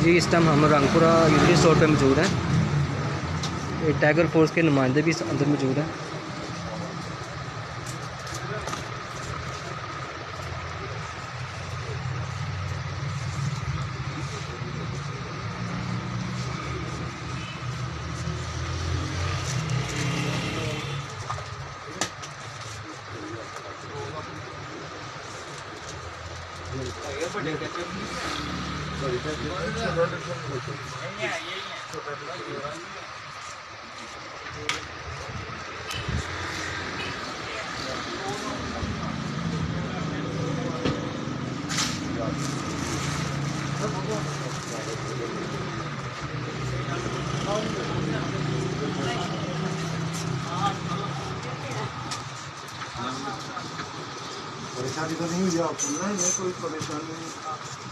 जी इस टाइम हम Rangpura unity store पे मौजूद हैं। ये टाइगर फोर्स के नुमाइंदे भी अंदर मौजूद हैं। परेशानी तो नहीं हुई आपको? नहीं कोई परेशानी नहीं।